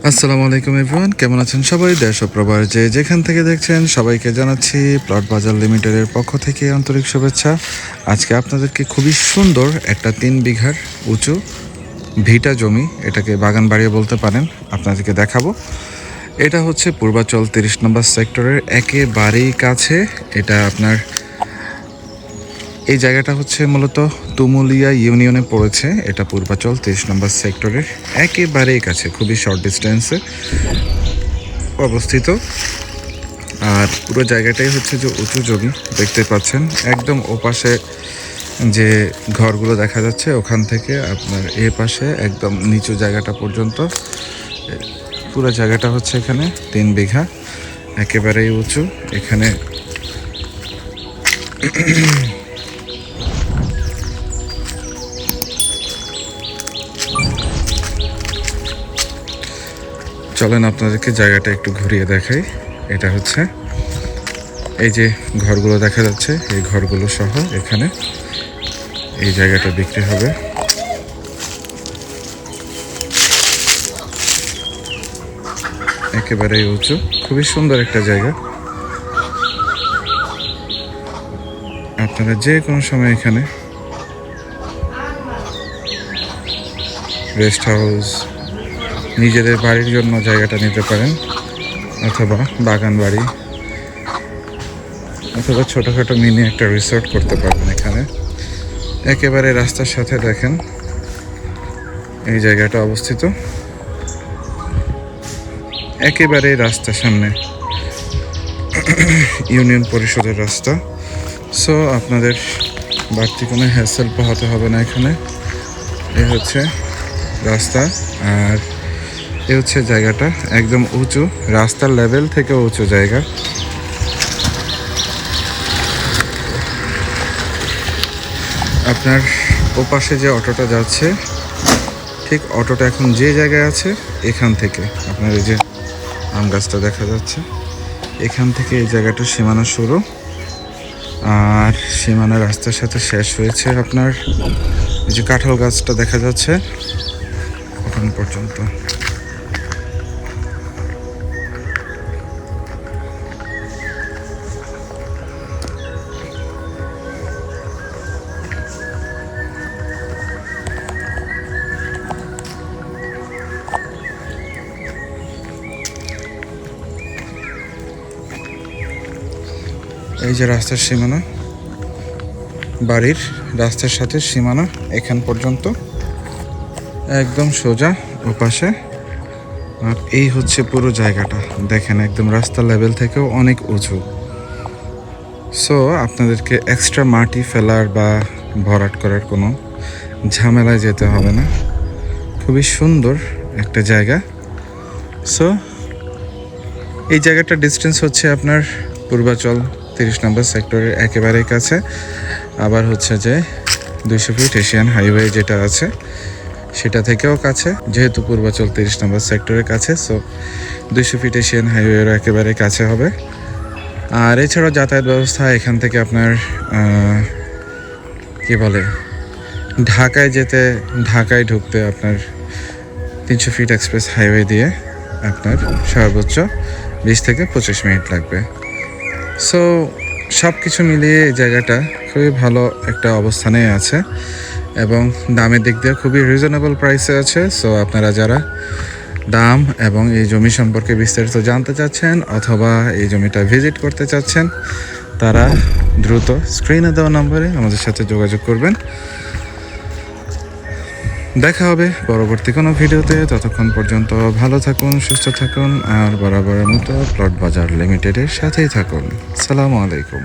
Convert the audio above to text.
আসসালামু আলাইকুম এভরিওয়ান, কেমন আছেন সবাই? দেশ ও প্রবাস যে যেখান থেকে দেখছেন সবাইকে জানাচ্ছি প্লট বাজার লিমিটেডের পক্ষ থেকে আন্তরিক শুভেচ্ছা। আজকে আপনাদেরকে খুবই সুন্দর একটা 3 বিঘার উঁচু ভিটা জমি, এটাকে বাগান বাড়িয়ে বলতে পারেন, আপনাদেরকে দেখাবো। এটা হচ্ছে পূর্বাচল 30 নম্বর সেক্টরের একেবারেই কাছে। এটা আপনার এই জায়গাটা হচ্ছে মূলত তুমুলিয়া ইউনিয়নে পড়েছে। এটা পূর্বাচল 30 নম্বর সেক্টরের একেবারেই কাছে, খুবই শর্ট ডিস্টেন্সে অবস্থিত। আর পুরো জায়গাটাই হচ্ছে যে উঁচু জমি দেখতে পাচ্ছেন। একদম ওপাশে যে ঘরগুলো দেখা যাচ্ছে ওখান থেকে আপনার এ পাশে একদম নিচু জায়গাটা পর্যন্ত পুরো জায়গাটা হচ্ছে এখানে 3 বিঘা, একেবারেই উঁচু। এখানে চলেন আপনাদেরকে জায়গাটা একটু ঘুরিয়ে দেখাই। এটা হচ্ছে এই যে ঘরগুলো দেখা যাচ্ছে, এই ঘরগুলো সহ এখানে এই জায়গাটা বিক্রি হবে। একেবারেই উঁচু, খুবই সুন্দর একটা জায়গা। আপনারা যে কোনো সময় এখানে রেস্ট হাউস, নিজেদের বাড়ির জন্য জায়গাটা নিতে পারেন, অথবা বাগান বাড়ি, অথবা ছোটোখাটো মিনি একটা রিসোর্ট করতে পারবেন এখানে। একেবারে রাস্তার সাথে দেখেন এই জায়গাটা অবস্থিত, একেবারে রাস্তার সামনে ইউনিয়ন পরিষদের রাস্তা। সো আপনাদের বাড়তি কোনো হ্যাসেল পোহাতে হবে না এখানে। এ হচ্ছে রাস্তা, আর এ হচ্ছে জায়গাটা একদম উঁচু, রাস্তার লেভেল থেকে উঁচু জায়গা। আপনার ওপাশে যে অটোটা যাচ্ছে, ঠিক অটোটা এখন যে জায়গায় আছে এখান থেকে আপনার এই যে আম গাছটা দেখা যাচ্ছে, এখান থেকে এই জায়গাটা সীমানা শুরু, আর সীমানা রাস্তার সাথে শেষ হয়েছে আপনার এই যে কাঁঠাল গাছটা দেখা যাচ্ছে ওখান পর্যন্ত। এই যে রাস্তার সীমানা, বাড়ির রাস্তার সাথে সীমানা এখান পর্যন্ত একদম সোজা ওপাশে। আর এই হচ্ছে পুরো জায়গাটা দেখেন, একদম রাস্তা লেভেল থেকেও অনেক উঁচু। সো আপনাদেরকে এক্সট্রা মাটি ফেলার বা ভরাট করার কোনো ঝামেলায় যেতে হবে না। খুবই সুন্দর একটা জায়গা। সো এই জায়গাটার ডিস্টেন্স হচ্ছে আপনার পূর্বাচল 30 নম্বর সেক্টরের একেবারেই কাছে। আবার হচ্ছে যে 200 ফিট এশিয়ান হাইওয়ে যেটা আছে সেটা থেকেও কাছে, যেহেতু পূর্বাচল 30 নম্বর সেক্টরের কাছে। সো 200 ফিট এশিয়ান হাইওয়ের একেবারে কাছে হবে। আর এছাড়াও যাতায়াত ব্যবস্থা এখান থেকে আপনার কি বলে, ঢাকায় যেতে, ঢাকায় ঢুকতে আপনার 300 ফিট এক্সপ্রেস হাইওয়ে দিয়ে আপনার সর্বোচ্চ 20 থেকে 25 মিনিট লাগবে। সো সব কিছু মিলিয়ে এই জায়গাটা খুবই ভালো একটা অবস্থানে আছে এবং দামের দিক দিয়ে খুবই রিজনেবল প্রাইসে আছে। সো আপনারা যারা দাম এবং এই জমি সম্পর্কে বিস্তারিত জানতে চাচ্ছেন অথবা এই জমিটা ভিজিট করতে চাচ্ছেন, তারা দ্রুত স্ক্রিনে দেওয়া নম্বরে আমাদের সাথে যোগাযোগ করবেন। দেখা হবে পরবর্তী কোনো ভিডিওতে। ততক্ষণ পর্যন্ত ভালো থাকুন, সুস্থ থাকুন, আর বরাবরের মতো প্লট বাজার লিমিটেডের সাথেই থাকুন। আসসালামু আলাইকুম।